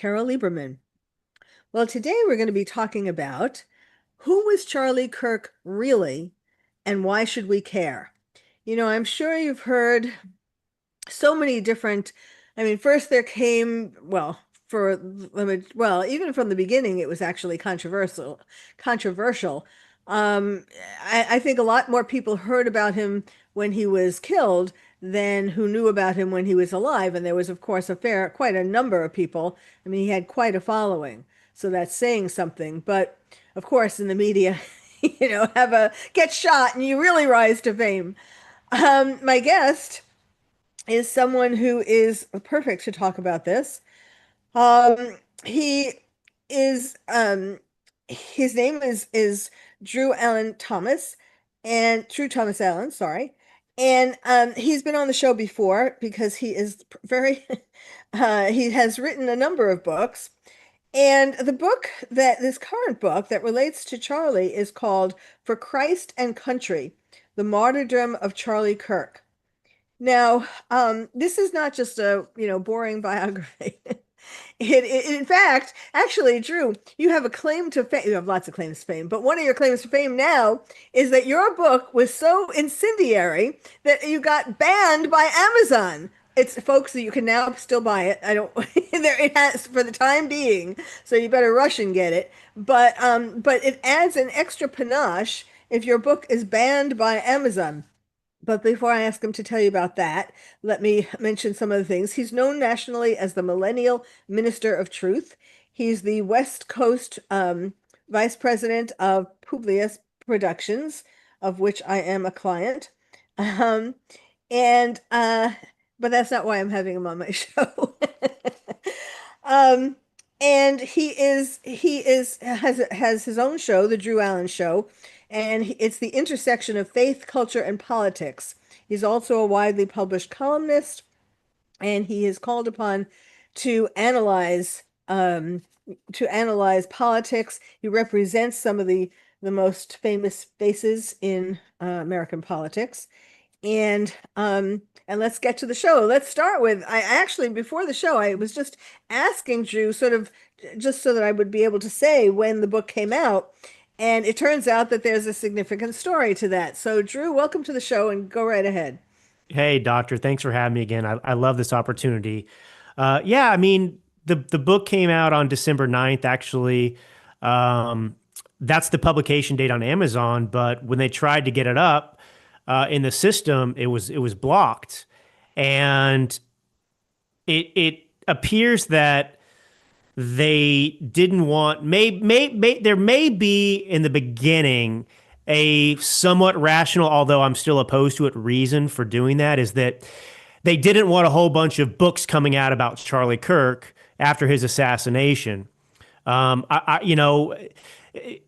Carole Lieberman. Well, today we're going to be talking about who was Charlie Kirk really, and why should we care? I'm sure you've heard so many different, first there came, even from the beginning, it was actually controversial. I think a lot more people heard about him when he was killed than who knew about him when he was alive. And there was, of course, quite a number of people. He had quite a following. So that's saying something. But of course, in the media, get shot and you really rise to fame. My guest is someone who is perfect to talk about this. He is his name is Drew Allen Thomas, and Drew Thomas Allen, sorry. And he's been on the show before because he is very he has written a number of books. And this current book that relates to Charlie is called For Christ and Country, The Martyrdom of Charlie Kirk. Now, this is not just a, boring biography. In fact, actually, Drew, you have a claim to fame. You have lots of claims to fame, but one of your claims to fame now is that your book was so incendiary that you got banned by Amazon. It's folks that you can now still buy it. I don't, it has for the time being, so you better rush and get it. But it adds an extra panache if your book is banned by Amazon. But before I ask him to tell you about that, let me mention some of the things. He's known nationally as the Millennial Minister of Truth. He's the West Coast Vice President of Publius Productions, of which I am a client. Um, and but that's not why I'm having him on my show. um, and has his own show, The Drew Allen Show, and it's the intersection of faith, culture, and politics. He's also a widely published columnist, and he is called upon to analyze politics. He represents some of the most famous faces in American politics. And let's get to the show. Let's start with, I actually, before the show, I was just asking Drew sort of just so that I would be able to say when the book came out. And it turns out that there's a significant story to that. So, Drew, welcome to the show and go right ahead. Hey, doctor, thanks for having me again. I love this opportunity. The book came out on December 9th, actually. That's the publication date on Amazon, but when they tried to get it up in the system, it was blocked. And it appears that they didn't want, there may be in the beginning a somewhat rational, although I'm still opposed to it, reason for doing that is that they didn't want a whole bunch of books coming out about Charlie Kirk after his assassination.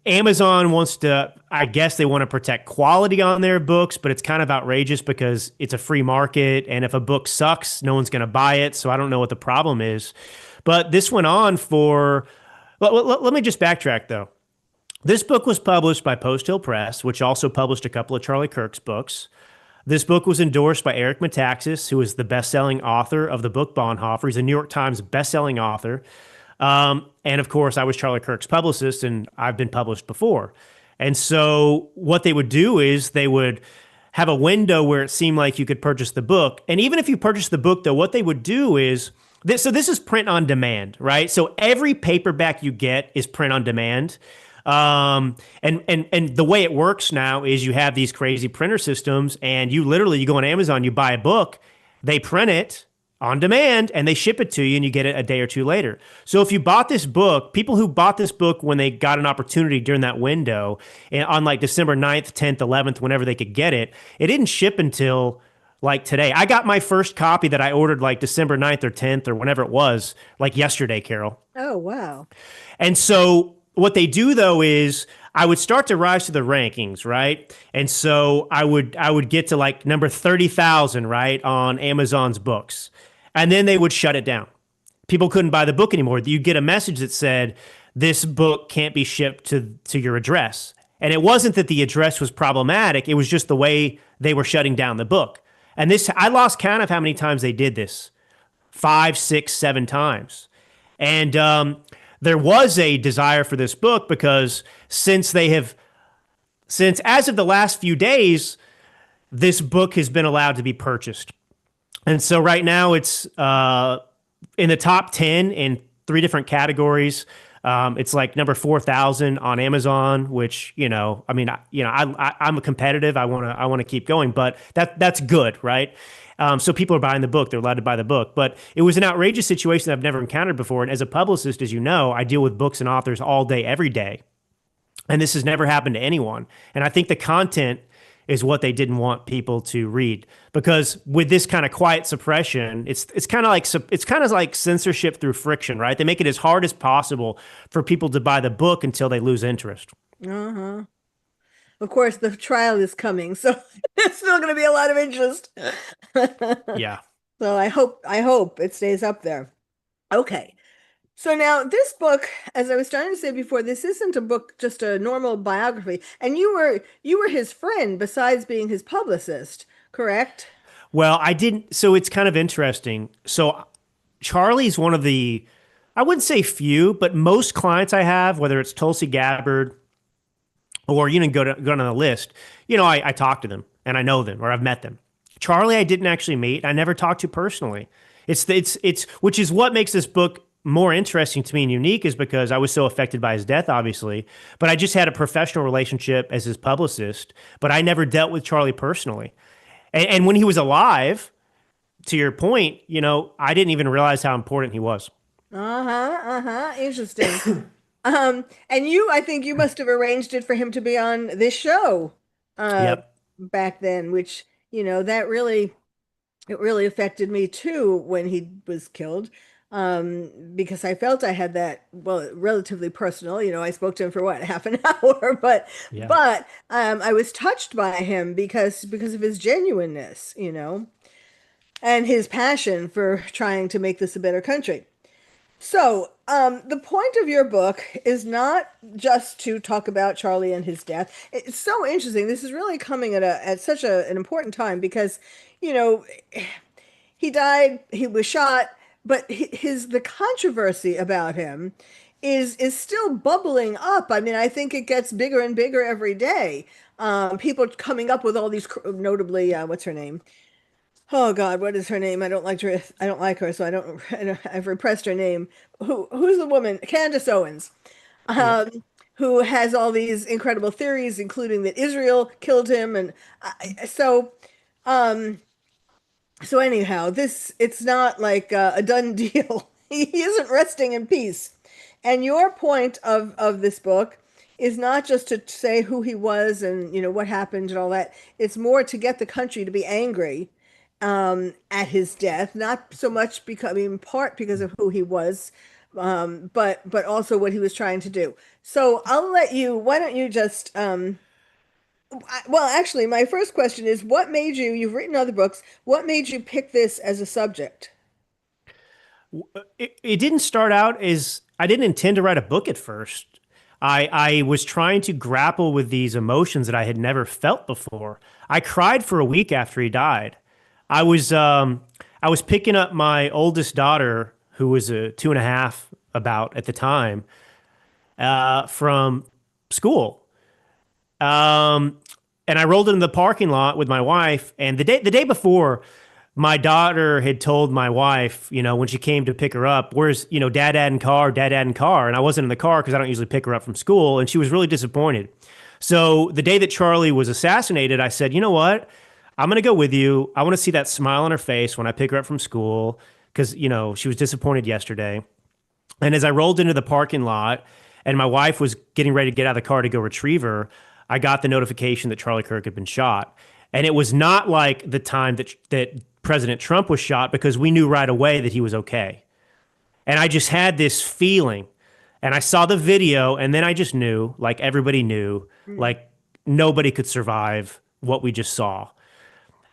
Amazon wants to, I guess they want to protect quality on their books, but it's kind of outrageous because it's a free market. And if a book sucks, no one's going to buy it. So I don't know what the problem is. But this went on for, let me just backtrack though. This book was published by Post Hill Press, which also published a couple of Charlie Kirk's books. This book was endorsed by Eric Metaxas, who is the best-selling author of the book Bonhoeffer. He's a New York Times best-selling author. And of course, I was Charlie Kirk's publicist, and I've been published before. And so what they would do is they would have a window where it seemed like you could purchase the book. And even if you purchase the book, though, what they would do is, this is print on demand, right? So every paperback you get is print on demand. And the way it works now is you have these crazy printer systems, and you go on Amazon, you buy a book, they print it on demand, and they ship it to you, and you get it a day or two later. So if you bought this book, people who bought this book when they got an opportunity during that window, and on like December 9th, 10th, 11th, whenever they could get it, it didn't ship until like today. I got my first copy that I ordered like December 9th or 10th or whenever it was, like yesterday, Carole. Oh, wow. And so what they do though is I would start to rise to the rankings, right? And so I would get to like number 30,000, right, on Amazon's books. And then they would shut it down. People couldn't buy the book anymore. You'd get a message that said, this book can't be shipped to your address. And it wasn't that the address was problematic. It was just the way they were shutting down the book. And I lost count of how many times they did this. 5, 6, 7 times. And there was a desire for this book because since as of the last few days, this book has been allowed to be purchased. And so right now it's in the top 10 in three different categories. It's like number 4,000 on Amazon, which, I mean, I'm a competitive. I want to keep going, but that's good, right? So people are buying the book. They're allowed to buy the book. But it was an outrageous situation that I've never encountered before. And as a publicist, as you know, I deal with books and authors all day, every day. And this has never happened to anyone. And I think the content is what they didn't want people to read because with this kind of quiet suppression, it's kind of like censorship through friction, right? They make it as hard as possible for people to buy the book until they lose interest. Uh-huh. Of course, the trial is coming, so there's still going to be a lot of interest. Yeah. So I hope it stays up there. Okay. So now this book, as I was trying to say before, this isn't a book, just a normal biography. And you were his friend besides being his publicist, correct? Well, I didn't. So it's kind of interesting. So Charlie's one of the, I wouldn't say few, but most clients I have, whether it's Tulsi Gabbard or you can go on the list, I talk to them and I know them or I've met them. Charlie, I didn't actually meet. I never talked to personally. It's which is what makes this book more interesting to me and unique is because I was so affected by his death, obviously. But I just had a professional relationship as his publicist, but I never dealt with Charlie personally. And when he was alive, to your point, I didn't even realize how important he was. Uh-huh, uh-huh. Interesting. And I think you must have arranged it for him to be on this show, uh, Yep. back then, which, that really, it really affected me too when he was killed. Because I felt I had that, well, relatively personal, I spoke to him for what, half an hour, but, Yeah. but, I was touched by him because of his genuineness, and his passion for trying to make this a better country. So, the point of your book is not just to talk about Charlie and his death. It's so interesting. This is really coming at such an important time because, you know, he died, he was shot, but the controversy about him is still bubbling up. I mean, I think it gets bigger and bigger every day. People coming up with all these, notably, what's her name? Oh God, what is her name? I don't like her, so I've repressed her name. Who's the woman? Candace Owens, Yeah. who has all these incredible theories, including that Israel killed him, and so. Um, so anyhow, it's not like a done deal. He isn't resting in peace. And your point of this book is not just to say who he was and what happened and all that. It's more to get the country to be angry at his death, not so much because, I mean, in part because of who he was, but also what he was trying to do. So I'll let you. Why don't you just well, actually, my first question is what made you've written other books, what made you pick this as a subject? It didn't start out as I didn't intend to write a book at first. I was trying to grapple with these emotions that I had never felt before. I cried for a week after he died. I was I was picking up my oldest daughter, who was a two and a half about at the time, from school. Um, and I rolled into the parking lot with my wife. And the day before, my daughter had told my wife, when she came to pick her up, where's, dad in car. And I wasn't in the car because I don't usually pick her up from school. And she was really disappointed. So the day that Charlie was assassinated, I said, you know what? I'm going to go with you. I want to see that smile on her face when I pick her up from school because, she was disappointed yesterday. And as I rolled into the parking lot and my wife was getting ready to get out of the car to go retrieve her, I got the notification that Charlie Kirk had been shot. And it was not like the time that President Trump was shot because we knew right away that he was okay. And I just had this feeling. And I saw the video and then I just knew, like everybody knew, Mm. like nobody could survive what we just saw.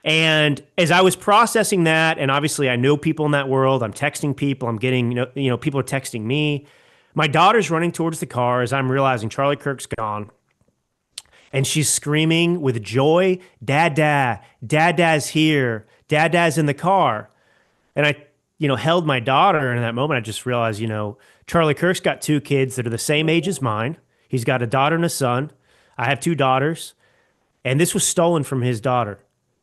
And as I was processing that, and obviously I know people in that world, I'm texting people, I'm getting, people are texting me. My daughter's running towards the car as I'm realizing Charlie Kirk's gone. And she's screaming with joy, Dad, Dad, Dad, Dad's here. Dad, Dad's in the car. And I held my daughter in that moment, I just realized, Charlie Kirk's got two kids that are the same age as mine. He's got a daughter and a son. I have two daughters, and this was stolen from his daughter.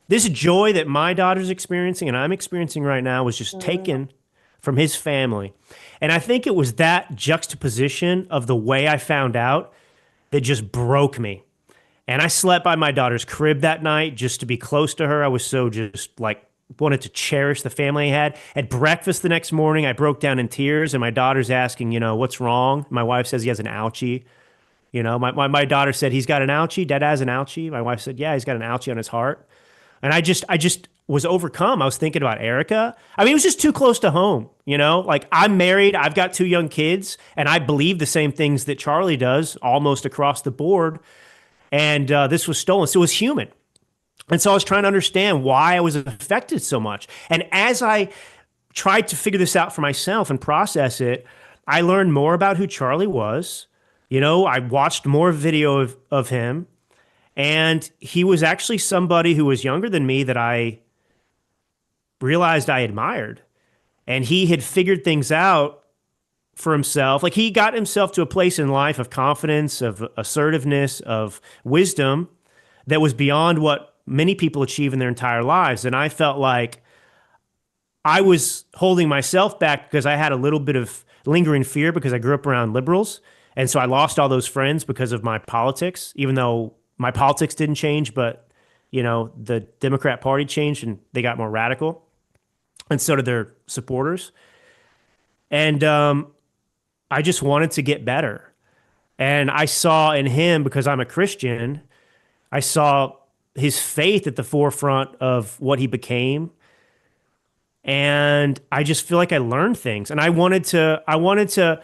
This joy that my daughter's experiencing and I'm experiencing right now was just Wow. taken from his family. And I think it was that juxtaposition of the way I found out that just broke me. And I slept by my daughter's crib that night just to be close to her. I was so just like wanted to cherish the family I had. At breakfast the next morning, I broke down in tears, and my daughter's asking, what's wrong? My wife says he has an ouchie. My daughter said, he's got an ouchie. Dad has an ouchie. My wife said, yeah, he's got an ouchie on his heart. And I just was overcome. I was thinking about Erica. I mean, it was just too close to home, Like I'm married, I've got two young kids, and I believe the same things that Charlie does almost across the board. And this was stolen. So it was human. And so I was trying to understand why I was affected so much. And as I tried to figure this out for myself and process it, I learned more about who Charlie was. I watched more video of him. And he was actually somebody who was younger than me that I realized I admired. And he had figured things out for himself. Like he got himself to a place in life of confidence, of assertiveness, of wisdom that was beyond what many people achieve in their entire lives. And I felt like I was holding myself back because I had a little bit of lingering fear because I grew up around liberals. And so I lost all those friends because of my politics, even though my politics didn't change, but the Democrat Party changed and they got more radical. And so did their supporters. And I just wanted to get better. And I saw in him, because I'm a Christian, I saw his faith at the forefront of what he became. And I just feel like I learned things. And I wanted to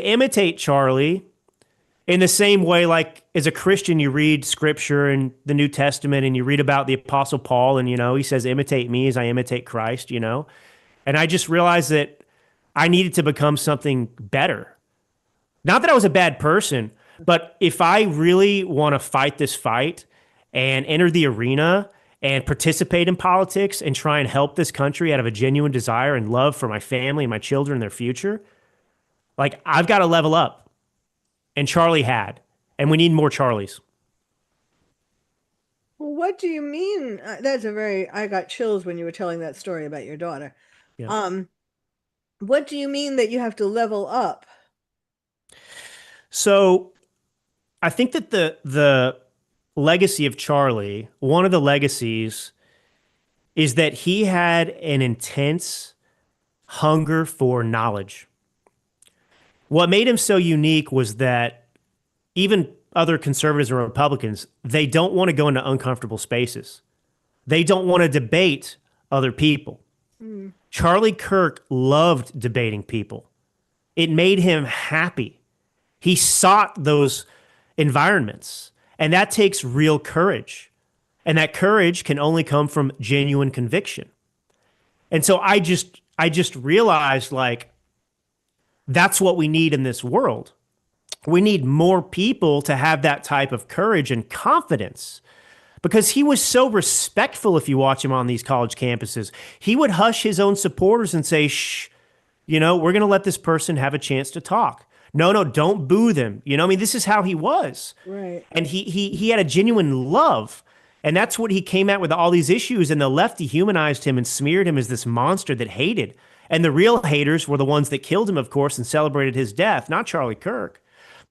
imitate Charlie in the same way, like as a Christian, you read scripture in the New Testament and you read about the Apostle Paul, and he says, imitate me as I imitate Christ. And I just realized that I needed to become something better. Not that I was a bad person, but if I really want to fight this fight and enter the arena and participate in politics and try and help this country out of a genuine desire and love for my family and my children and their future, like I've got to level up. And Charlie had. And we need more Charlies. Well, what do you mean? I got chills when you were telling that story about your daughter. Yeah. Um, what do you mean that you have to level up? So I think that the legacy of Charlie, one of the legacies is that he had an intense hunger for knowledge. What made him so unique was that even other conservatives or Republicans, they don't want to go into uncomfortable spaces. They don't want to debate other people. Mm. Charlie Kirk loved debating people. It made him happy. He sought those environments, and that takes real courage. And that courage can only come from genuine conviction. And so I just realized like that's what we need in this world. We need more people to have that type of courage and confidence because he was so respectful. If you watch him on these college campuses, he would hush his own supporters and say, shh, we're going to let this person have a chance to talk. No, no, don't boo them. I mean, this is how he was. Right. And he had a genuine love. And that's what he came at with all these issues. And the left dehumanized him and smeared him as this monster that hated. And the real haters were the ones that killed him, of course, and celebrated his death, not Charlie Kirk.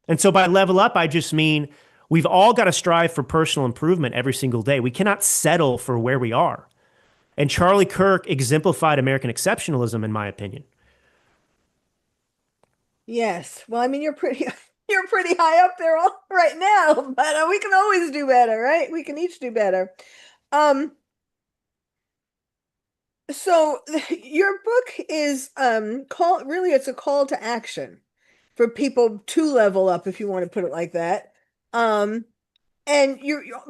And so by level up, I just mean we've all got to strive for personal improvement every single day. We cannot settle for where we are. And Charlie Kirk exemplified American exceptionalism, in my opinion. Yes. Well, I mean, you're pretty you're pretty high up there all right now, but we can always do better, right? We can each do better. Um, so your book is call really it's a call to action for people to level up, if you want to put it like that. Um, and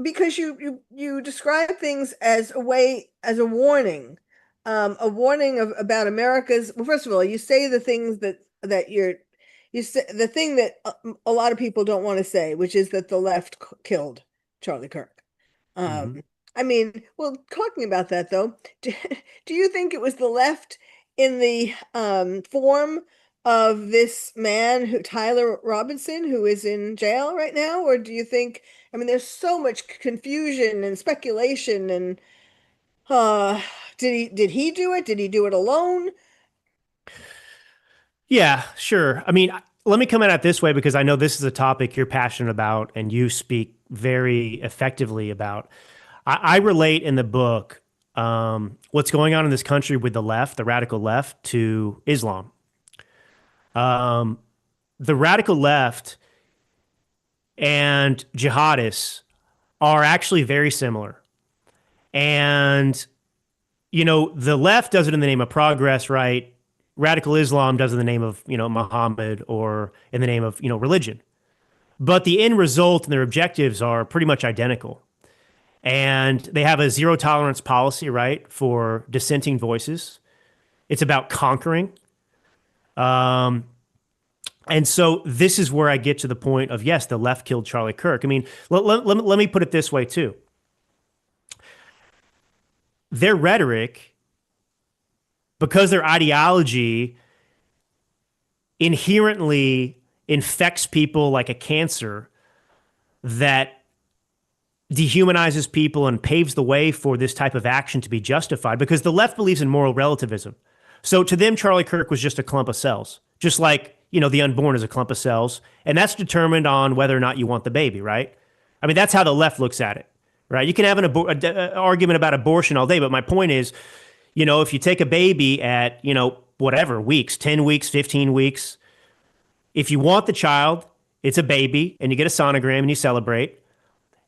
because you describe things as a warning, a warning of about America's. Well, first of all, you say the things that you say the thing that a lot of people don't want to say, which is that the left killed Charlie Kirk. Mm-hmm. Um, I mean, well, talking about that though, do, do you think it was the left in the form of this man who Tyler Robinson, who is in jail right now, or do you think, I mean, there's so much confusion and speculation and uh did he do it? Did he do it alone? Yeah, sure. I mean, let me come at it this way because I know this is a topic you're passionate about and you speak very effectively about. I relate in the book what's going on in this country with the left, the radical left, to Islam. Um, the radical left and jihadists are actually very similar. And, the left does it in the name of progress, right? Radical Islam does it in the name of, Muhammad or in the name of, religion. But the end result and their objectives are pretty much identical. And they have a zero tolerance policy, right, for dissenting voices. It's about conquering. Um, and so this is where I get to the point of, yes, the left killed Charlie Kirk. I mean, let me put it this way, too. Their rhetoric, because their ideology inherently infects people like a cancer that dehumanizes people and paves the way for this type of action to be justified, because the left believes in moral relativism. So to them, Charlie Kirk was just a clump of cells, just like, the unborn is a clump of cells. And that's determined on whether or not you want the baby, right? I mean, that's how the left looks at it, right? You can have an argument about abortion all day, but my point is, if you take a baby at, whatever weeks, 10 weeks, 15 weeks, if you want the child, it's a baby and you get a sonogram and you celebrate.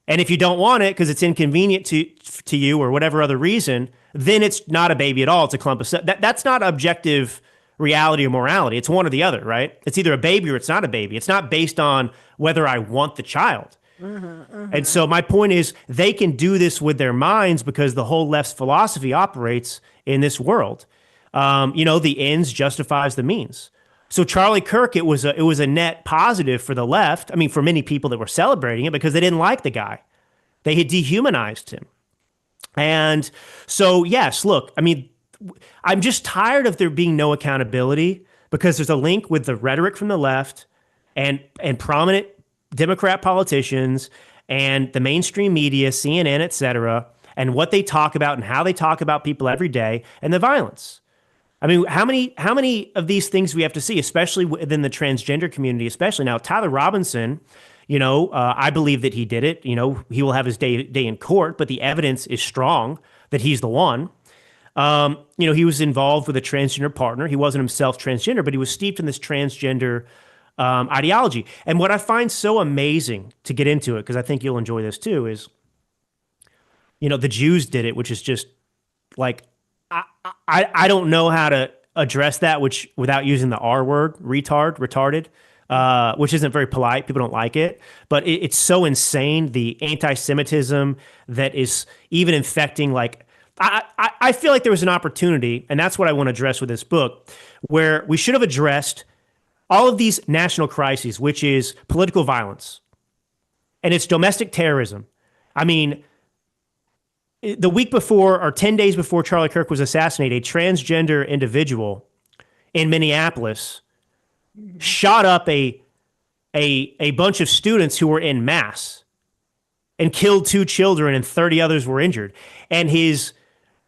And if you don't want it because it's inconvenient to you or whatever other reason, then it's not a baby at all. It's a clump of cells. That's not objective reality or morality. It's one or the other, right? It's either a baby or it's not a baby. It's not based on whether I want the child. And so my point is they can do this with their minds because the whole left's philosophy operates in this world. The ends justifies the means. So Charlie Kirk, it was a net positive for the left. I mean, for many people that were celebrating it because they didn't like the guy. They had dehumanized him. And so, yes, look, I mean, I'm just tired of there being no accountability because there's a link with the rhetoric from the left and prominent Democrat politicians and the mainstream media, CNN, et cetera, and what they talk about and how they talk about people every day and the violence. I mean, how many of these things we have to see, especially within the transgender community, especially now, Tyler Robinson, I believe that he did it. He will have his day in court, but the evidence is strong that he's the one. He was involved with a transgender partner. He wasn't himself transgender, but he was steeped in this transgender ideology. And what I find so amazing to get into it, because I think you'll enjoy this too, is, the Jews did it, which is just like, I don't know how to address that without using the R word, retarded, which isn't very polite. People don't like it, but it's so insane. The anti-Semitism that is even infecting, like, I feel like there was an opportunity, and that's what I want to address with this book, where we should have addressed all of these national crises, which is political violence and it's domestic terrorism. I mean, the week before or 10 days before Charlie Kirk was assassinated, a transgender individual in Minneapolis shot up a bunch of students who were in mass and killed 2 children and 30 others were injured. And his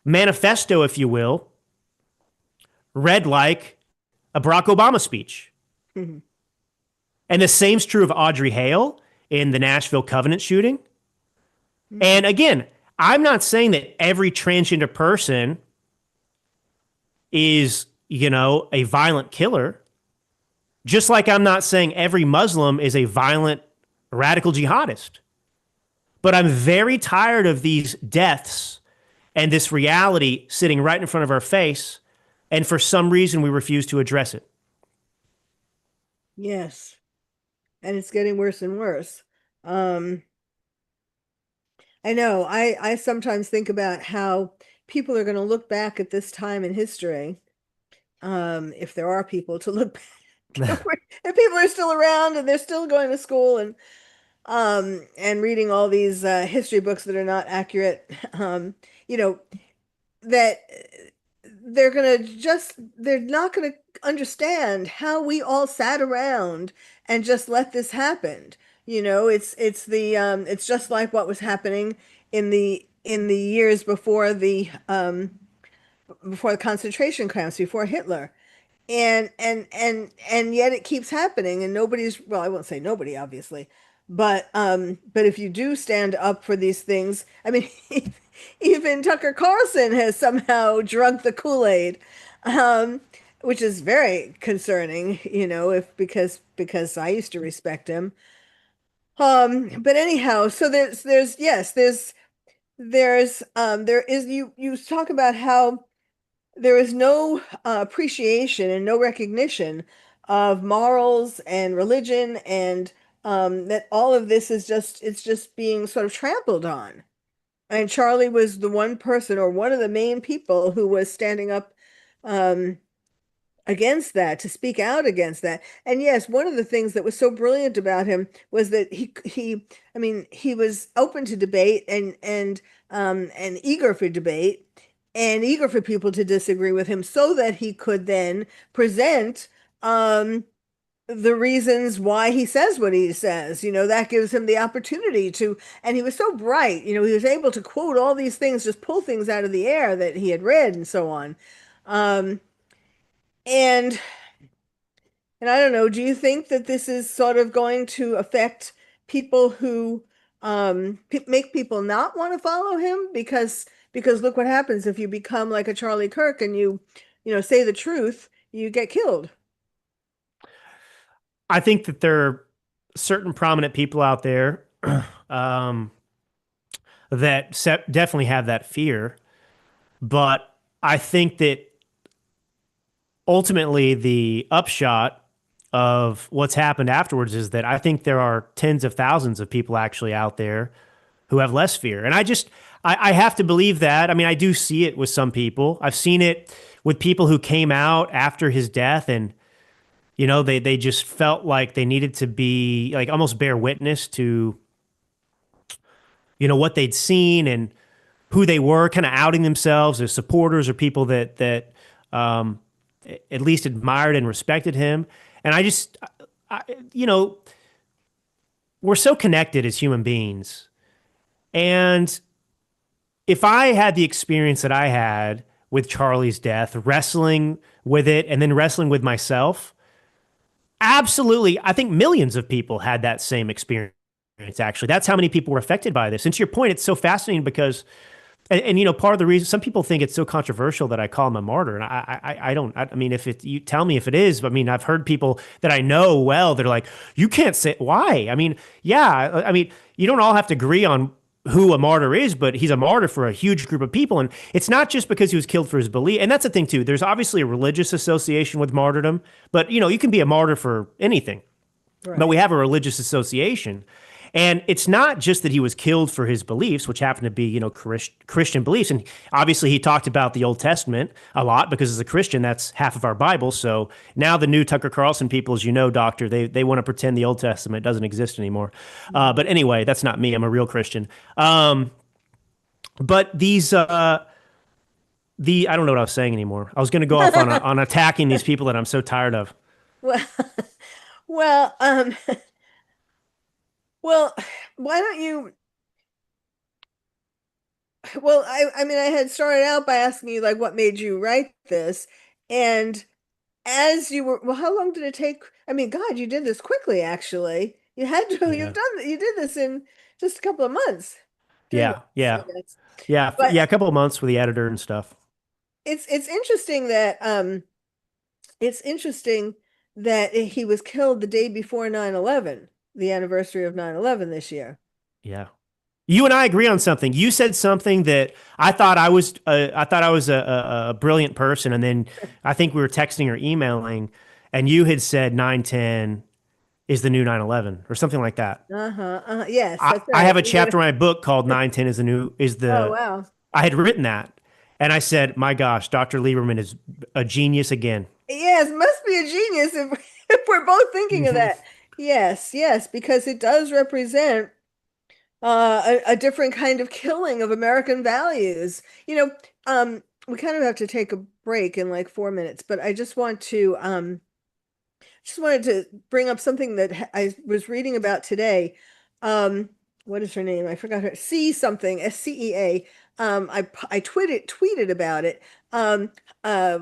manifesto, if you will, read like a Barack Obama speech. Mm-hmm. And the same's true of Audrey Hale in the Nashville Covenant shooting. Mm-hmm. And again, I'm not saying that every transgender person is, a violent killer. Just like I'm not saying every Muslim is a violent radical jihadist. But I'm very tired of these deaths and this reality sitting right in front of our face. And for some reason, we refuse to address it. Yes. And it's getting worse and worse. I know. I sometimes think about how people are going to look back at this time in history, if there are people to look back, if people are still around and they're still going to school, and and reading all these history books that are not accurate, you know, that they're not gonna understand how we all sat around and just let this happen. It's just like what was happening in the years before the concentration camps, before Hitler. And yet it keeps happening, and nobody's, well, I won't say nobody, obviously, but if you do stand up for these things, I mean, even Tucker Carlson has somehow drunk the Kool-Aid, um, which is very concerning, if because I used to respect him. But anyhow, so there's yes, there is, you talk about how there is no appreciation and no recognition of morals and religion, and that all of this is it's just being sort of trampled on. And Charlie was the one person, or one of the main people, who was standing up um, against that, to speak out against that. And yes, one of the things that was so brilliant about him was that I mean, he was open to debate, and eager for debate, and eager for people to disagree with him, so that he could then present the reasons why he says what he says. That gives him the opportunity to, and he was so bright, he was able to quote all these things, just pull things out of the air that he had read and so on. Um, and and I don't know, do you think that this is sort of going to affect people who make people not want to follow him? Because look what happens if you become like a Charlie Kirk, and say the truth, you get killed. I think that there are certain prominent people out there um, that definitely have that fear, but I think that ultimately the upshot of what's happened afterwards is that I think there are tens of thousands of people actually out there who have less fear. And I have to believe that. I mean, I do see it with some people. I've seen it with people who came out after his death, and they just felt like they needed to be like almost bear witness to what they'd seen and who they were, kind of outing themselves as supporters or people that um, at least admired and respected him. And I, you know, we're so connected as human beings. And if I had the experience that I had with Charlie's death, wrestling with it and then wrestling with myself, absolutely, I think millions of people had that same experience. Actually, that's how many people were affected by this. And to your point, it's so fascinating because, part of the reason some people think it's so controversial that I call him a martyr, and I don't. I mean, you tell me if it is. I mean, I've heard people that I know well that are like, you can't say why. I mean, yeah. I mean, you don't all have to agree on who a martyr is, but he's a martyr for a huge group of people. And it's not just because he was killed for his belief. And that's the thing too. There's obviously a religious association with martyrdom, but you can be a martyr for anything. But we Right. have a religious association. And it's not just that he was killed for his beliefs, which happen to be, Christian beliefs. And obviously, he talked about the Old Testament a lot because as a Christian, that's half of our Bible. So now the new Tucker Carlson people, as you know, doctor, they want to pretend the Old Testament doesn't exist anymore. But anyway, that's not me. I'm a real Christian. But I don't know what I was saying anymore. I was going to go off on attacking these people that I'm so tired of. Well, well, well, why don't you? Well, I mean, I had started out by asking you, like, what made you write this, and as you were, well, how long did it take? I mean, God, you did this quickly, actually. Yeah. You did this in just a couple of months, 3 months, Yeah. I Yeah. guess. Yeah. But Yeah. A couple of months with the editor and stuff. it's interesting that it's interesting that he was killed the day before 9/11, the anniversary of 9/11 this year. Yeah. You and I agree on something. You said something that I thought I was a brilliant person, and then I think we were texting or emailing, and you had said 9/10 is the new 9/11 or something like that. Uh-huh. Yes, I, that's I right. have a chapter in my book called 9/10 is the new is Oh, the wow. I had written that, and I said, my gosh, Dr. Lieberman is a genius again. Yes, must be a genius if if we're both thinking of that. Yes, yes, because it does represent a different kind of killing of American values. We kind of have to take a break in like 4 minutes, but I just wanted to bring up something that I was reading about today. Um, what is her name? I forgot her. C something, SCEA. I tweeted about it. Um, uh,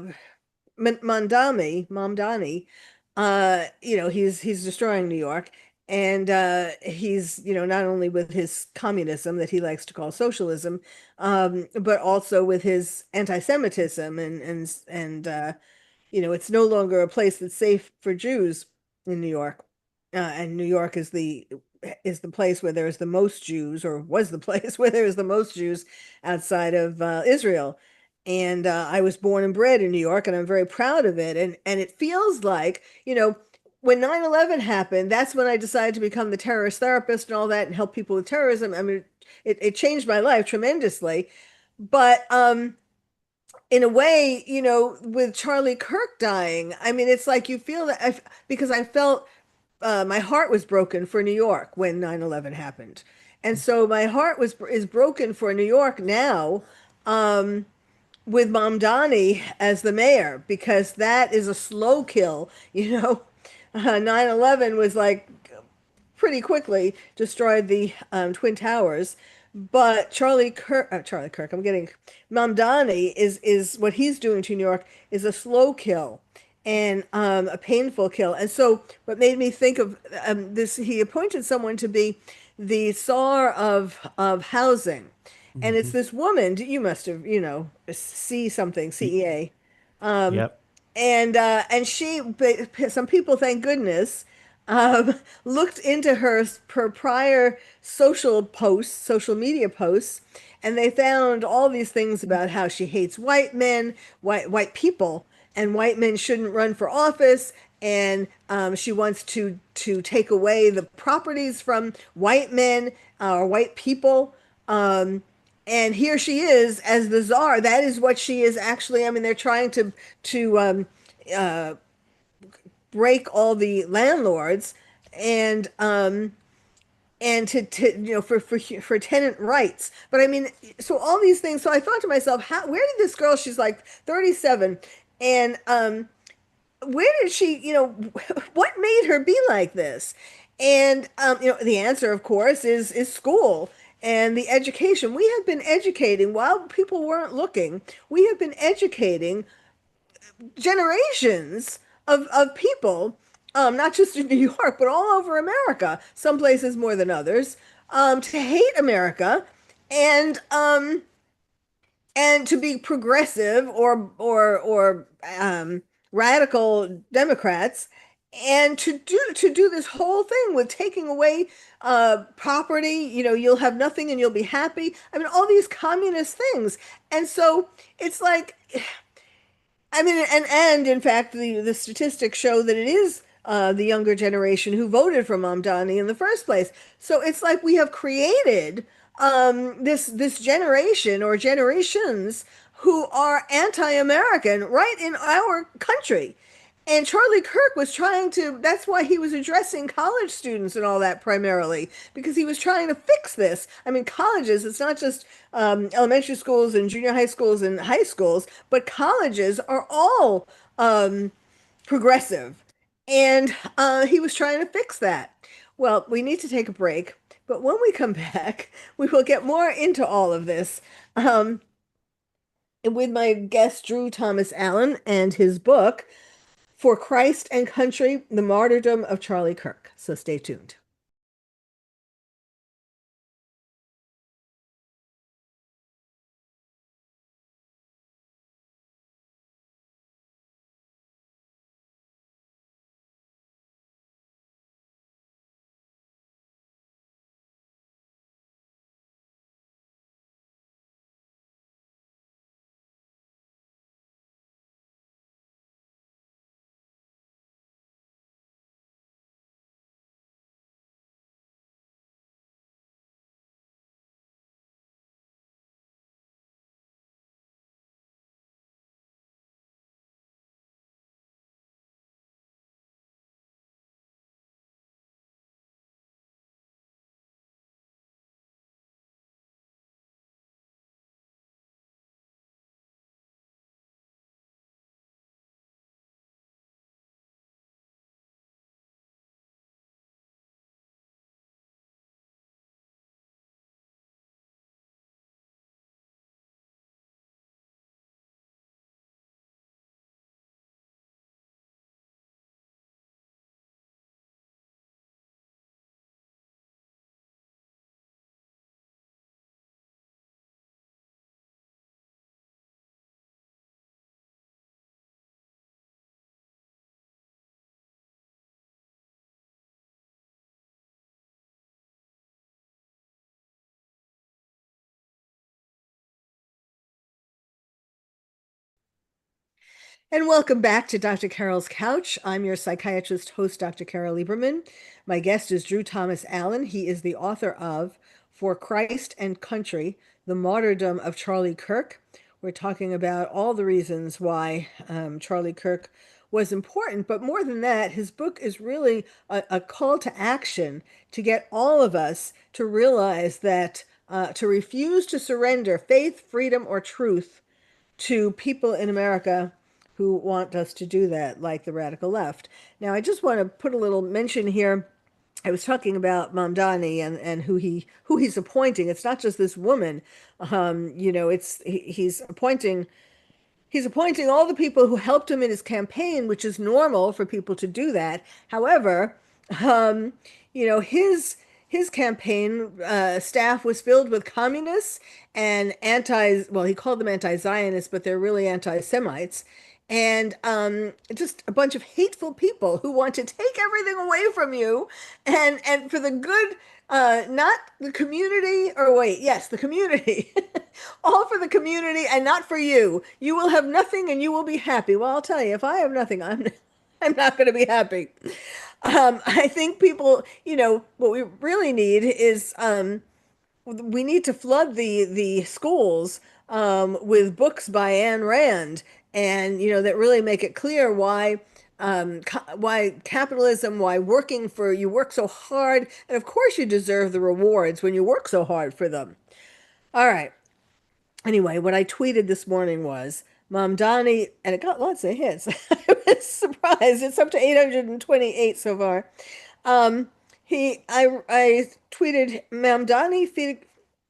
Mamdani, he's destroying New York, and he's, not only with his communism that he likes to call socialism, but also with his anti-Semitism and it's no longer a place that's safe for Jews in New York. And New York is the place where there's the most Jews, or was the place where there was the most Jews outside of Israel. And I was born and bred in New York, and I'm very proud of it. And it feels like, when 9/11 happened, that's when I decided to become the terrorist therapist and all that and help people with terrorism. I mean, it changed my life tremendously. But in a way, with Charlie Kirk dying, I mean, it's like you feel that because I felt my heart was broken for New York when 9/11 happened. And so my heart is broken for New York now, with Mamdani as the mayor, because that is a slow kill. 9/11 was like pretty quickly destroyed the Twin Towers. But Charlie Kirk, I'm getting Mamdani is what he's doing to New York is a slow kill and a painful kill. And so, what made me think of this, he appointed someone to be the czar of housing, and it's Mhm. this woman. You must have, see something, Y- CEA. Um, Yep. and some people, thank goodness, looked into her prior social media posts, and they found all these things about how she hates white men, white people, and white men shouldn't run for office, and she wants to take away the properties from white men or white people. And here she is as the czar. That is what she is actually. I mean, they're trying to uh, break all the landlords and for tenant rights. But I mean, so all these things. So I thought to myself, where did this girl? She's like 37, and where did she? What made her be like this? And the answer, of course, is school and the education. We have been educating while people weren't looking. We have been educating generations of people, not just in New York, but all over America, some places more than others, to hate America and um, and to be progressive or radical Democrats, and to do this whole thing with taking away property. You'll have nothing and you'll be happy. I mean, all these communist things. And so it's like, I mean, and in fact, the statistics show that it is the younger generation who voted for Mamdani in the first place. So it's like we have created this generation or generations who are anti-American right in our country. And Charlie Kirk was trying to, that's why he was addressing college students and all that primarily, because he was trying to fix this. I mean, colleges, it's not just elementary schools and junior high schools and high schools, but colleges are all progressive. And he was trying to fix that. Well, we need to take a break, but when we come back, we will get more into all of this with my guest, Drew Thomas Allen, and his book, For Christ and Country, The Martyrdom of Charlie Kirk. So stay tuned. And welcome back to Dr. Carole's Couch. I'm your psychiatrist host, Dr. Carole Lieberman. My guest is Drew Thomas Allen. He is the author of For Christ and Country, The Martyrdom of Charlie Kirk. We're talking about all the reasons why Charlie Kirk was important, but more than that, his book is really a call to action to get all of us to realize that to refuse to surrender faith, freedom, or truth to people in America who want us to do that, like the radical left. Now, I just want to put a little mention here. I was talking about Mamdani and who he's appointing. It's not just this woman. He's appointing all the people who helped him in his campaign, which is normal for people to do that. However, um, his campaign staff was filled with communists and well, he called them anti-Zionists, but they're really anti-Semites, and just a bunch of hateful people who want to take everything away from you, and for the good, not the community, or wait, yes, the community, all for the community and not for you. You will have nothing and you will be happy. Well, I'll tell you, if I have nothing, I'm not going to be happy. I think people, what we really need is we need to flood the schools with books by Ayn Rand, and that really make it clear why capitalism, why you work so hard, and of course you deserve the rewards when you work so hard for them. All right. Anyway, what I tweeted this morning was Mamdani, and it got lots of hits. I was surprised. It's up to 828 so far. I tweeted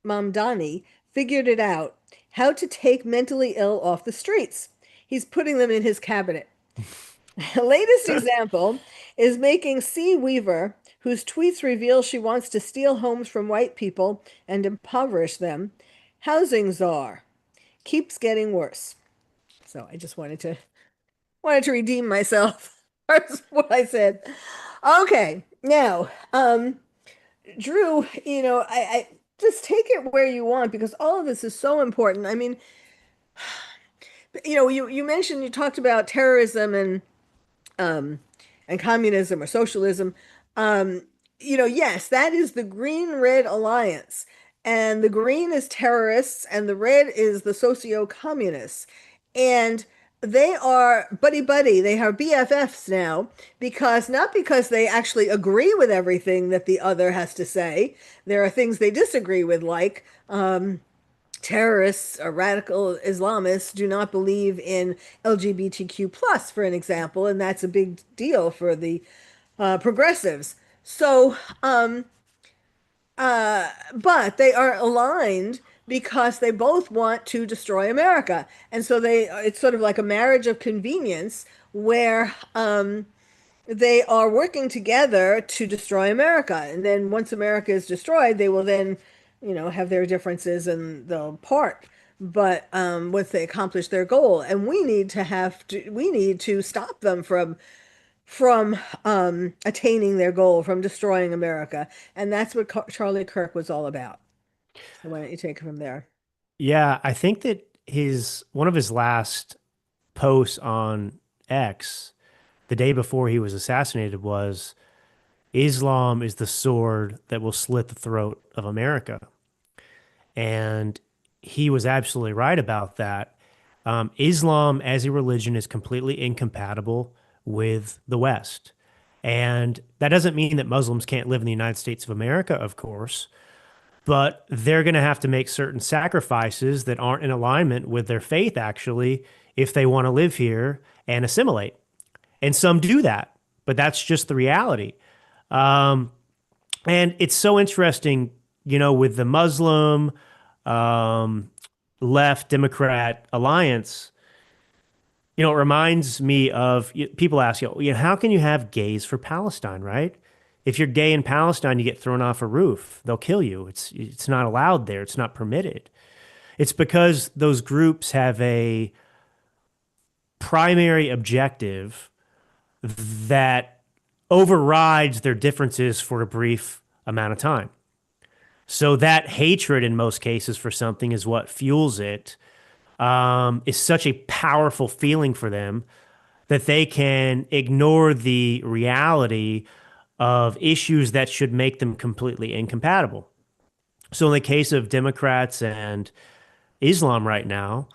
Mamdani figured it out how to take mentally ill off the streets. He's putting them in his cabinet. The latest example is making C. Weaver, whose tweets reveal she wants to steal homes from white people and impoverish them, housing czar. Keeps getting worse. So I just wanted to redeem myself. That's what I said. Okay, now, Drew, I just take it where you want because all of this is so important. I mean, you mentioned you talked about terrorism um, and communism or socialism. Yes, that is the green-red alliance. And the green is terrorists, and the red is the socio-communists. And they are buddy-buddy. They are BFFs now, not because they actually agree with everything that the other has to say. There are things they disagree with, like terrorists or radical Islamists do not believe in LGBTQ plus, for an example, and that's a big deal for the progressives. So, but they are aligned because they both want to destroy America, and so it's sort of like a marriage of convenience where they are working together to destroy America, and then once America is destroyed, they will then have their differences and they'll part. But once they accomplish their goal, and we need to stop them from attaining their goal, from destroying America, and that's what Charlie Kirk was all about. So why don't you take it from there? Yeah, I think that one of his last posts on X, the day before he was assassinated, was Islam is the sword that will slit the throat of America. And he was absolutely right about that. Islam as a religion is completely incompatible with the West. And that doesn't mean that Muslims can't live in the United States of America, of course, but they're going to have to make certain sacrifices that aren't in alignment with their faith, actually, if they want to live here and assimilate. And some do that, but that's just the reality. Um, and it's so interesting, with the Muslim left Democrat alliance, it reminds me of people ask, how can you have gays for Palestine, right? If you're gay in Palestine, you get thrown off a roof. They'll kill you. It's not allowed there. It's not permitted. It's because those groups have a primary objective that overrides their differences for a brief amount of time. So that hatred in most cases for something is what fuels it. Is such a powerful feeling for them that they can ignore the reality of issues that should make them completely incompatible. So, in the case of Democrats and Islam right now,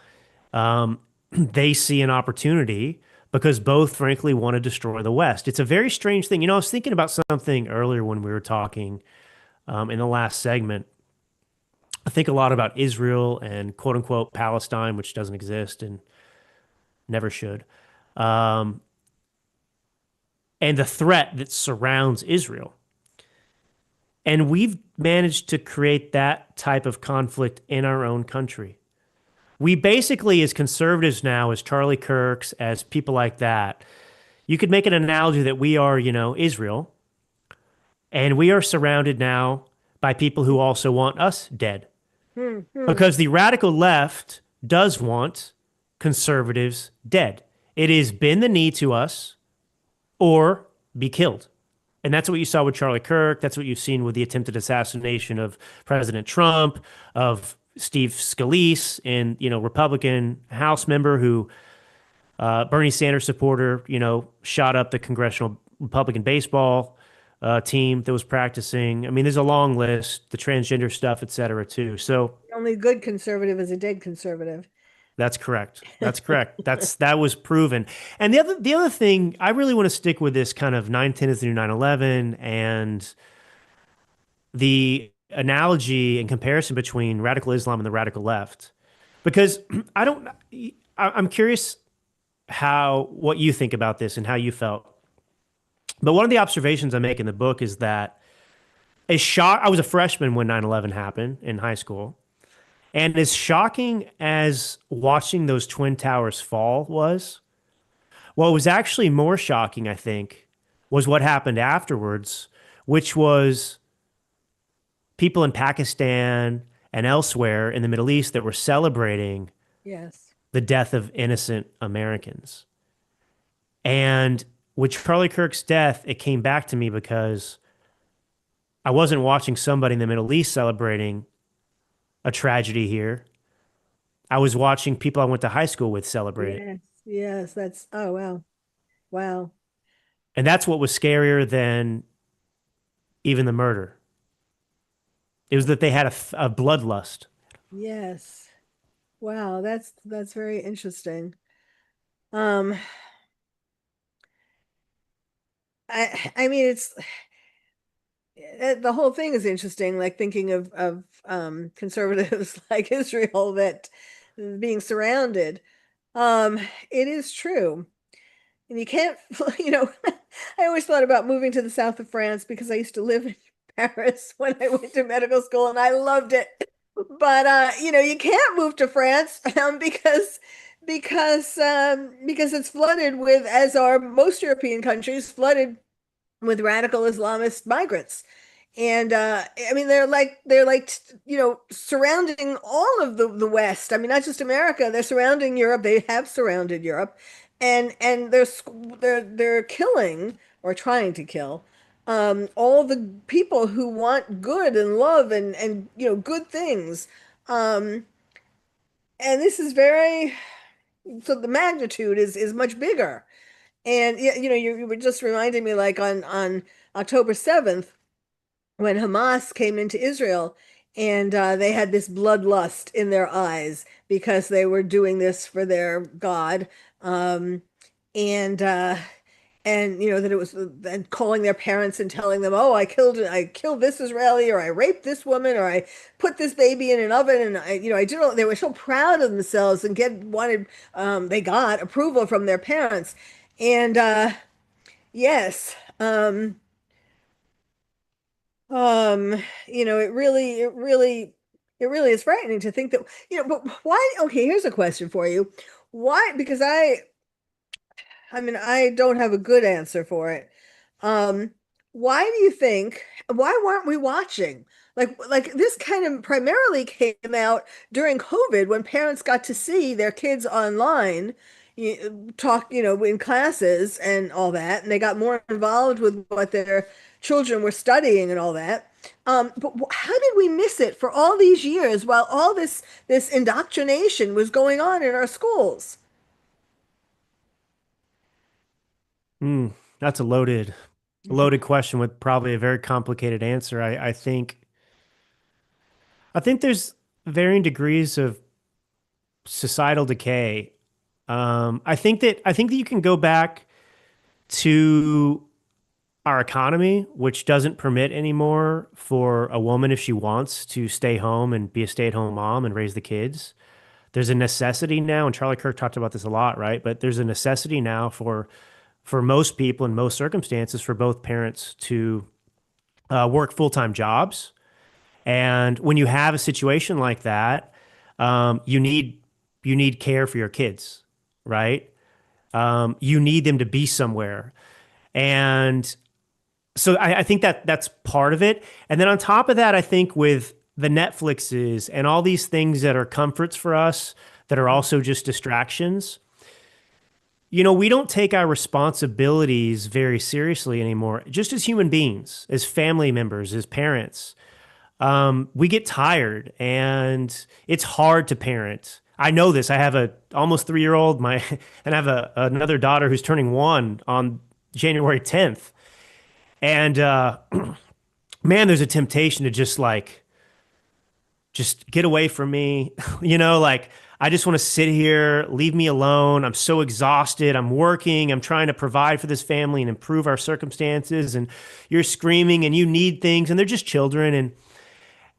they see an opportunity because both, frankly, want to destroy the West. It's a very strange thing. I was thinking about something earlier when we were talking in the last segment. I think a lot about Israel and quote unquote Palestine, which doesn't exist and never should, um, and the threat that surrounds Israel. And we've managed to create that type of conflict in our own country. We basically, as conservatives now, as Charlie Kirks, as people like that, you could make an analogy that we are, Israel, and we are surrounded now by people who also want us dead. Hmm, hmm. Because the radical left does want conservatives dead. It has been the need to us or be killed. And that's what you saw with Charlie Kirk. That's what you've seen with the attempted assassination of President Trump, of Steve Scalise, and Republican House member who Bernie Sanders supporter, shot up the congressional Republican baseball team that was practicing. I mean, there's a long list, the transgender stuff, et cetera, too. So The only good conservative is a dead conservative. that's correct. That's correct. That was proven. And the other thing, I really want to stick with this kind of 9/10 is the new 9/11 and the analogy and comparison between radical Islam and the radical left. Because I'm curious what you think about this and how you felt. But one of the observations I make in the book is that I was a freshman when 9/11 happened in high school. And as shocking as watching those Twin Towers fall was, what was actually more shocking, I think, was what happened afterwards, which was people in Pakistan and elsewhere in the Middle East that were celebrating Yes. the death of innocent Americans. And with Charlie Kirk's death, it came back to me because I wasn't watching somebody in the Middle East celebrating a tragedy here. I was watching people I went to high school with celebrate it. Yes. Yes. Oh, wow. Wow. And that's what was scarier than even the murder. It was that they had a bloodlust. Yes. Wow. That's very interesting. Um, I mean, the whole thing is interesting, like thinking of conservatives like Israel that being surrounded. Um, it is true. And you can't, I always thought about moving to the south of France because I used to live in Paris when I went to medical school and I loved it. But you can't move to France because it's flooded with, as are most European countries, flooded with radical Islamist migrants. And I mean, surrounding all of the West. I mean, not just America. They're surrounding Europe. They have surrounded Europe, and they're killing or trying to kill all the people who want good and love and good things. Um, and this is very so the magnitude is much bigger. And you were just reminding me, like on October 7th, when Hamas came into Israel, and they had this bloodlust in their eyes because they were doing this for their God, and that it was and calling their parents and telling them, "Oh, I killed this Israeli, or I raped this woman, or I put this baby in an oven," and I did all. They were so proud of themselves and they got approval from their parents, and yes. It really is frightening to think that, but why? Okay, here's a question for you. Why? Because I mean, I don't have a good answer for it. Um, why do you think, why weren't we watching? Like this kind of primarily came out during COVID when parents got to see their kids online, talk, in classes and all that, and they got more involved with what their children were studying and all that. But how did we miss it for all these years while all this indoctrination was going on in our schools? Mm, that's a loaded question with probably a very complicated answer. I think there's varying degrees of societal decay. I think that you can go back to our economy, which doesn't permit anymore for a woman if she wants to stay home and be a stay-at-home mom and raise the kids. There's a necessity now, and Charlie Kirk talked about this a lot, right? But there's a necessity now for most people in most circumstances for both parents to work full-time jobs. And when you have a situation like that, you need care for your kids, right? You need them to be somewhere, and so I think that that's part of it. And then on top of that, I think with the Netflixes and all these things that are comforts for us that are also just distractions, we don't take our responsibilities very seriously anymore, just as human beings, as family members, as parents. We get tired and it's hard to parent. I know this. I have a almost 3-year old, and I have another daughter who's turning 1 on January 10th. And man, there's a temptation to just get away from me. Like I just want to sit here, leave me alone. I'm so exhausted. I'm working. I'm trying to provide for this family and improve our circumstances. And you're screaming and you need things, and they're just children.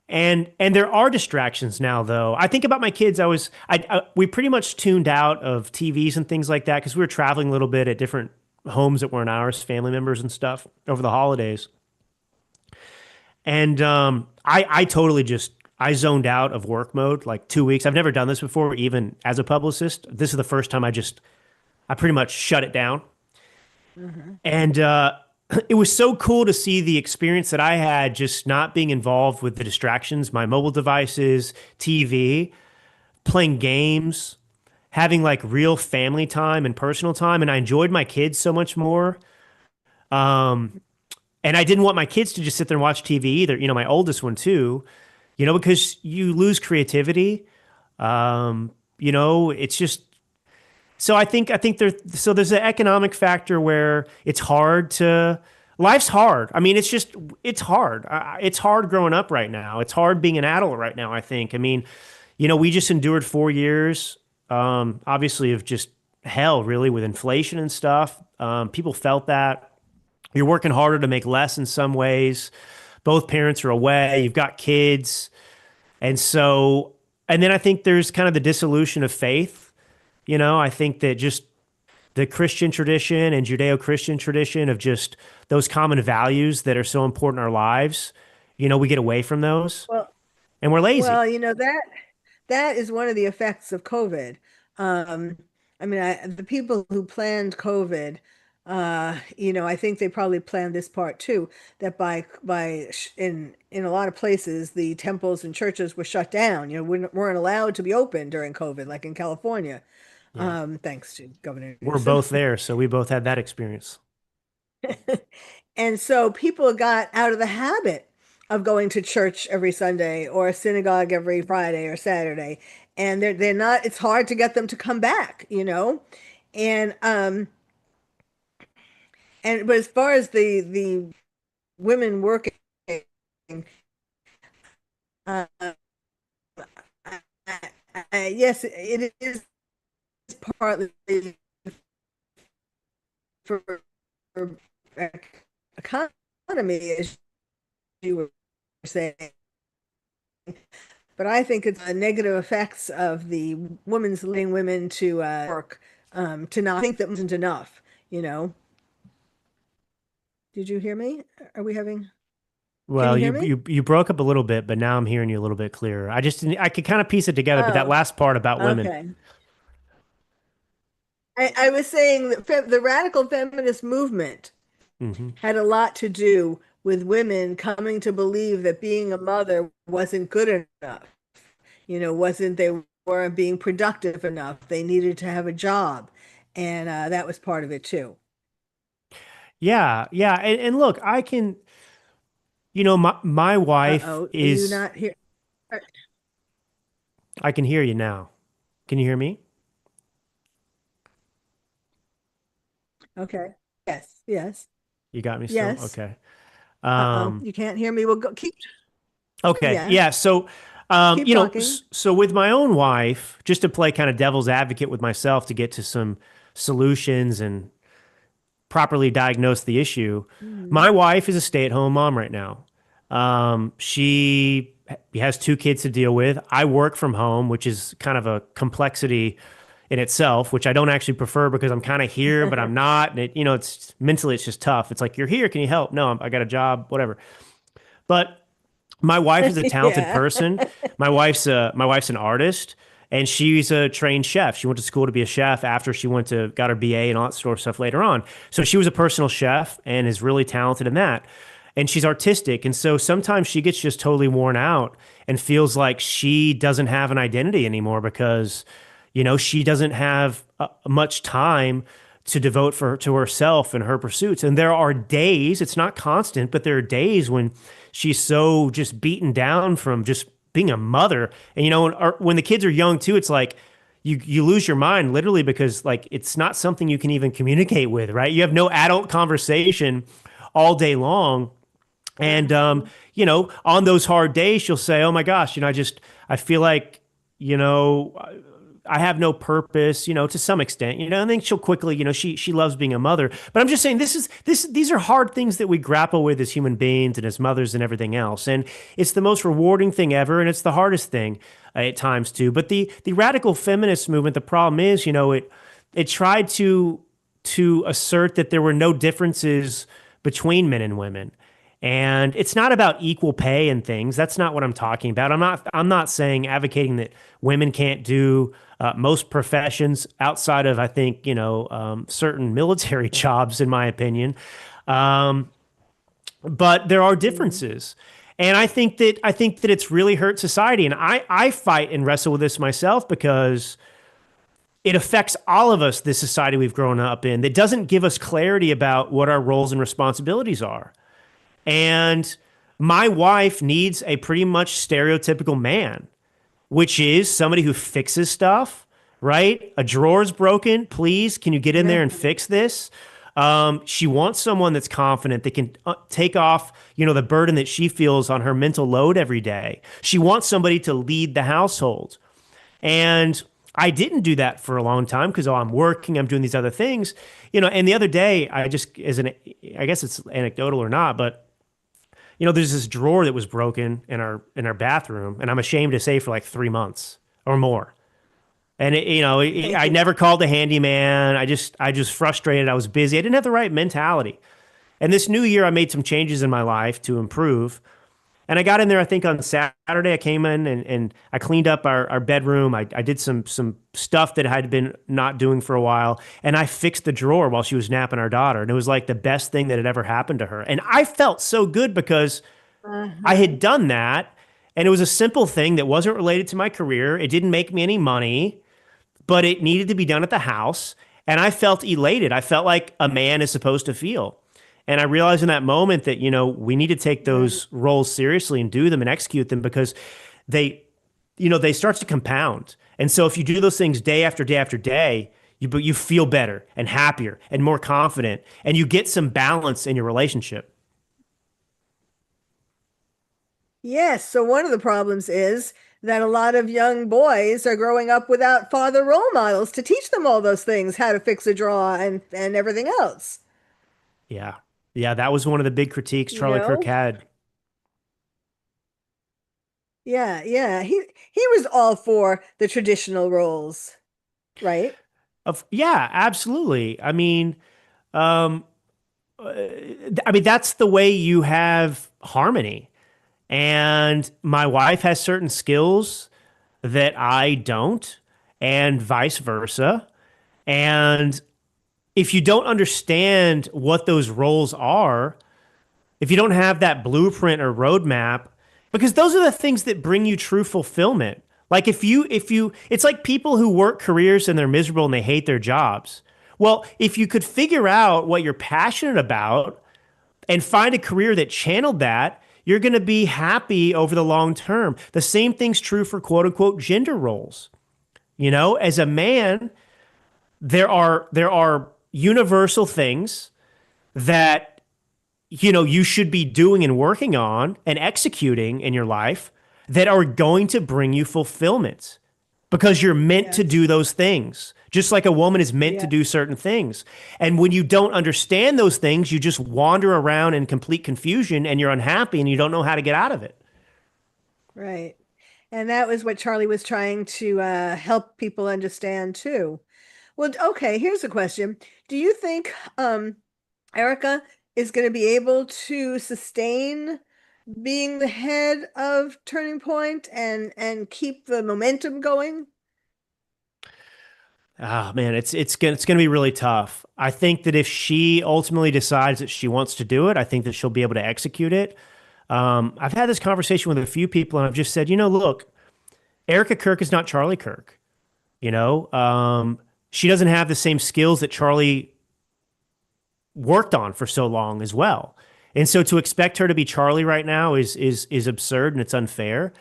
And there are distractions now, though. I think about my kids. We pretty much tuned out of TVs and things like that because we were traveling a little bit at different homes that weren't ours, family members and stuff over the holidays. And I totally just I zoned out of work mode like 2 weeks. I've never done this before, even as a publicist. This is the first time I pretty much shut it down. Mhm. And it was so cool to see the experience that I had just not being involved with the distractions, my mobile devices, TV, playing games, having like real family time and personal time. And I enjoyed my kids so much more. Um, and I didn't want my kids to just sit there and watch TV either. My oldest one too, because you lose creativity. It's just so I think there's an economic factor where it's hard to life's hard. I mean, it's hard. It's hard growing up right now. It's hard being an adult right now, I think. I mean, we just endured 4 years, obviously of just hell really with inflation and stuff. People felt that. You're working harder to make less in some ways. Both parents are away. You've got kids. And so, and then I think there's kind of the dissolution of faith. I think that just the Christian tradition and Judeo-Christian tradition of just those common values that are so important in our lives, we get away from those Well, and we're lazy. that is one of the effects of COVID. Um, I mean, the people who planned COVID, I think they probably planned this part too, that in a lot of places the temples and churches were shut down, weren't allowed to be open during COVID, like in California, Yeah. thanks to Governor We're Newsom. both there, so we both had that experience. And so people got out of the habit of going to church every Sunday or synagogue every Friday or Saturday. And they're not, it's hard to get them to come back. And but as far as the women working, uh, yes, it is partly for economy, as you were saying. But I think it's the negative effects of the women's letting women to work, to not think that wasn't enough. Did you hear me? Are we having, can Well, you hear you me? you you broke up a little bit, but now I'm hearing you a little bit clearer. I could kind of piece it together, but that Oh, last part about women. okay. I was saying that the radical feminist movement Hmm. had a lot to do with women coming to believe that being a mother wasn't good enough. They weren't being productive enough. They needed to have a job. And that was part of it too. Yeah, yeah, and look, my wife Uh-oh, are you is. not here? I can hear you now. Can you hear me? Okay. Yes, yes, You got me still? yes. Okay. Uh-oh, Um, you can't hear me. We'll go. okay. Yeah, Yeah. So, keep talking. so with my own wife, just to play kind of devil's advocate with myself to get to some solutions and properly diagnose the issue. Mhm. My wife is a stay-at-home mom right now. She has two kids to deal with. I work from home, which is kind of a complexity in itself, which I don't actually prefer because I'm kind of here, but I'm not. And it's mentally, it's just tough. It's like, you're here. Can you help? No, I got a job, whatever. But my wife is a talented Yeah. person. My wife's an artist, and she's a trained chef. She went to school to be a chef after she got her BA and all that sort of stuff later on. So she was a personal chef and is really talented in that. And she's artistic, and so sometimes she gets just totally worn out and feels like she doesn't have an identity anymore because, she doesn't have much time to devote to herself and her pursuits. And there are days, it's not constant, but there are days when she's so just beaten down from just being a mother. And when the kids are young too, it's like you lose your mind literally because like it's not something you can even communicate with, right? You have no adult conversation all day long. And Uh-huh. on those hard days, she'll say, "Oh my gosh, I feel like, you know, I have no purpose, to some extent, and then she'll quickly, she loves being a mother. But I'm just saying these are hard things that we grapple with as human beings and as mothers and everything else. And it's the most rewarding thing ever, and it's the hardest thing at times too. But the radical feminist movement, the problem is, it tried to assert that there were no differences between men and women. And it's not about equal pay and things. That's not what I'm talking about. I'm not saying advocating that women can't do most professions outside of, I think, certain military jobs, in my opinion. Um, but there are Mhm. differences. And I think that it's really hurt society. And I fight and wrestle with this myself because it affects all of us, this society we've grown up in, that doesn't give us clarity about what our roles and responsibilities are. And my wife needs a pretty much stereotypical man, which is somebody who fixes stuff, right? A drawer's broken. Please, can you get in there and fix this? She wants someone that's confident that can take off, the burden that she feels on her mental load every day. She wants somebody to lead the household. And I didn't do that for a long time because, I'm working, I'm doing these other things, and the other day, I guess it's anecdotal or not, but there's this drawer that was broken in our bathroom, and I'm ashamed to say for like 3 months or more. And I never called a handyman. I just frustrated. I was busy. I didn't have the right mentality. And this new year, I made some changes in my life to improve. And I got in there, I think on Saturday, I came in and I cleaned up our bedroom. I did some stuff that I had been not doing for a while. And I fixed the drawer while she was napping our daughter. And it was like the best thing that had ever happened to her. And I felt so good because I Uh-huh. had done that. And it was a simple thing that wasn't related to my career. It didn't make me any money, but it needed to be done at the house. And I felt elated. I felt like a man is supposed to feel. And I realized in that moment that, we need to take Right. those roles seriously and do them and execute them because they, they start to compound. And so if you do those things day after day after day, you feel better and happier and more confident and you get some balance in your relationship. Yes. So one of the problems is that a lot of young boys are growing up without father role models to teach them all those things, how to fix a draw and everything else. Yeah. Yeah. That was one of the big critiques You Charlie Kirk know? had. Yeah, yeah. He was all for the traditional roles, right? Yeah, absolutely. Um, that's the way you have harmony. And my wife has certain skills that I don't, and vice versa. And if you don't understand what those roles are, if you don't have that blueprint or roadmap, because those are the things that bring you true fulfillment. Like it's like people who work careers and they're miserable and they hate their jobs. Well, if you could figure out what you're passionate about and find a career that channeled that, you're going to be happy over the long term. The same thing's true for quote unquote gender roles. As a man, there are universal things that you should be doing and working on and executing in your life that are going to bring you fulfillment because you're meant to Yes. do those things. Just like a woman is meant to Yeah. do certain things. And when you don't understand those things, you just wander around in complete confusion and you're unhappy and you don't know how to get out of it. Right. And that was what Charlie was trying to help people understand too. Well, okay, here's a question. Do you think Erica is going to be able to sustain being the head of Turning Point and keep the momentum going? Ah, man, it's gonna be really tough. I think that if she ultimately decides that she wants to do it, I think that she'll be able to execute it. I've had this conversation with a few people, and I've just said, look, Erica Kirk is not Charlie Kirk. She doesn't have the same skills that Charlie worked on for so long as well. And so to expect her to be Charlie right now is absurd and it's unfair.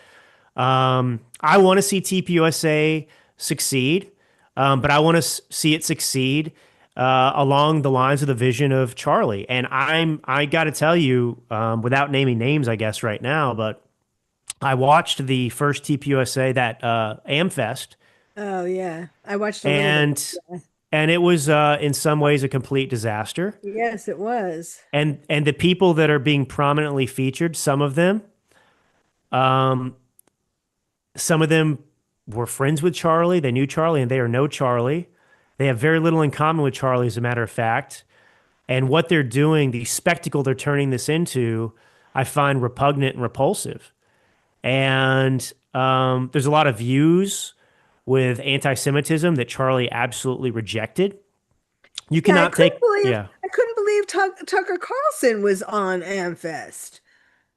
I want to see TPUSA succeed, but I want to see it succeed along the lines of the vision of Charlie. And I got to tell you, without naming names, I guess right now, but I watched the first TPUSA that Amfest, Oh yeah, I watched a little bit. and and it was in some ways a complete disaster. Yes, it was. And the people that are being prominently featured, um, some of them were friends with Charlie. They knew Charlie, and they are no Charlie. They have very little in common with Charlie, as a matter of fact. And what they're doing, the spectacle they're turning this into, I find repugnant and repulsive. And there's a lot of views with anti-Semitism that Charlie absolutely rejected. You Yeah, cannot take, yeah. I couldn't believe Tucker Carlson was on Amfest.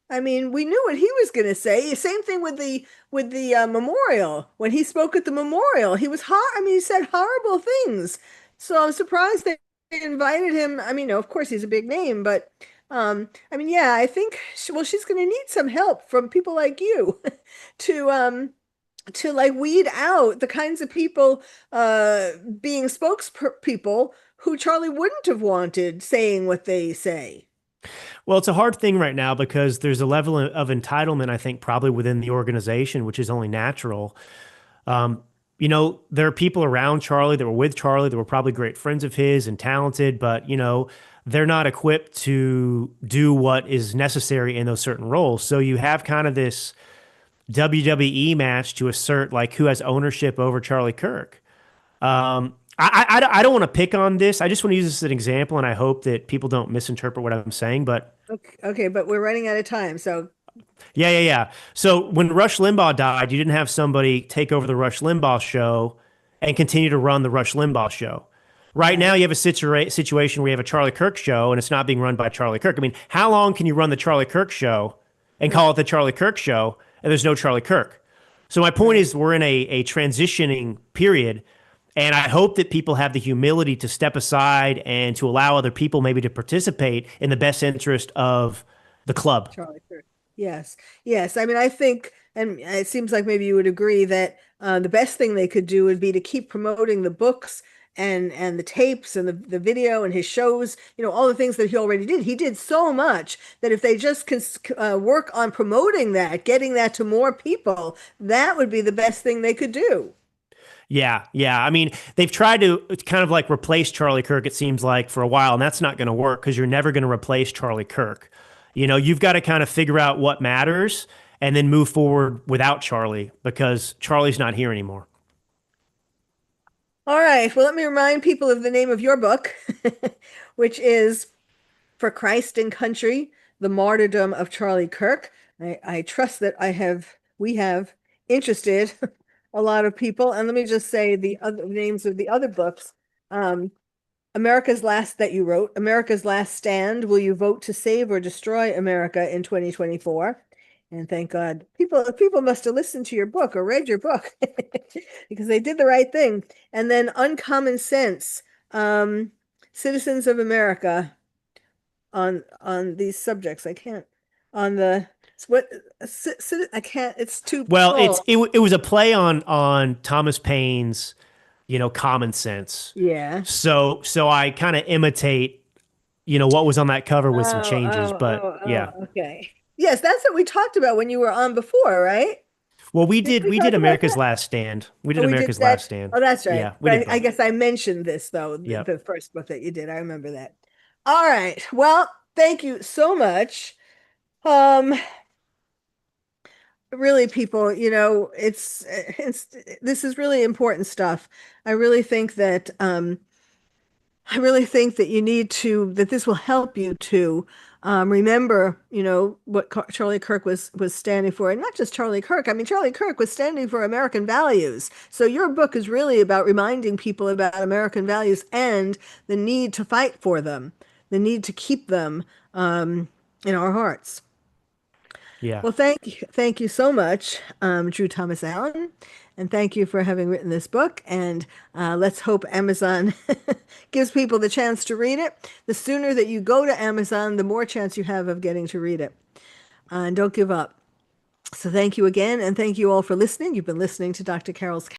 I mean, we knew what he was going to say. Same thing with the memorial. When he spoke at the memorial, he was hot. I mean, he said horrible things. So I'm surprised they invited him. I mean, no, of course he's a big name, but I mean, yeah, I think well, she's going to need some help from people like you to like weed out the kinds of people being spokespeople who Charlie wouldn't have wanted saying what they say. Well, it's a hard thing right now because there's a level of entitlement, I think, probably within the organization, which is only natural. Um, there are people around Charlie that were with Charlie that were probably great friends of his and talented, but, they're not equipped to do what is necessary in those certain roles. So you have kind of this WWE match to assert like who has ownership over Charlie Kirk. I don't want to pick on this. I just want to use this as an example, and I hope that people don't misinterpret what I'm saying. But Okay, but we're running out of time. So, yeah, yeah, yeah. So when Rush Limbaugh died, you didn't have somebody take over the Rush Limbaugh show and continue to run the Rush Limbaugh show. Right now, right. you have a situation where you have a Charlie Kirk show, and it's not being run by Charlie Kirk. I mean, how long can you run the Charlie Kirk show and call it the Charlie Kirk show, and there's no Charlie Kirk? So my point Right. is, we're in a transitioning period, and I hope that people have the humility to step aside and to allow other people maybe to participate in the best interest of the club. Charlie Kirk. Yes. Yes. I mean, I think, and it seems like maybe you would agree that the best thing they could do would be to keep promoting the books and the tapes and the video and his shows, all the things that he already did. He did so much that if they just can work on promoting that, getting that to more people, that would be the best thing they could do. Yeah, yeah. I mean, they've tried to kind of like replace Charlie Kirk, it seems like, for a while, and that's not going to work because you're never going to replace Charlie Kirk. You've got to kind of figure out what matters and then move forward without Charlie because Charlie's not here anymore. All right. Well, let me remind people of the name of your book, which is For Christ and Country, The Martyrdom of Charlie Kirk. I trust that we have interested a lot of people. And let me just say the other names of the other books. Um, America's Last that you wrote, America's Last Stand. Will you vote to save or destroy America in 2024? And thank God, people must have listened to your book or read your book because they did the right thing. And then Uncommon Sense, Citizens of America on these subjects. I can't on the what I can't. It's too Well, tall. it was a play on Thomas Paine's, common sense. Yeah. So I kind of imitate, what was on that cover with some Oh, changes. oh, But oh, yeah. oh, okay. Yes, that's what we talked about when you were on before, right? Well, we Did did we we did talk about America's that? Last Stand. We did Oh, we did America's Last that. Stand. Oh, that's right. Yeah, we But did I both. guess I mentioned this though, Yep. the first book that you did. I remember that. All right. Well, thank you so much. Um, Really, people, it's this is really important stuff. I really think that I really think that you need to that this will help you to remember, what Charlie Kirk was standing for, and not just Charlie Kirk. I mean, Charlie Kirk was standing for American values. So your book is really about reminding people about American values and the need to fight for them, the need to keep them in our hearts. Yeah. Well, thank you so much, Drew Thomas Allen, and thank you for having written this book. And let's hope Amazon gives people the chance to read it. The sooner that you go to Amazon, the more chance you have of getting to read it. And don't give up. So thank you again, and thank you all for listening. You've been listening to Dr. Carole's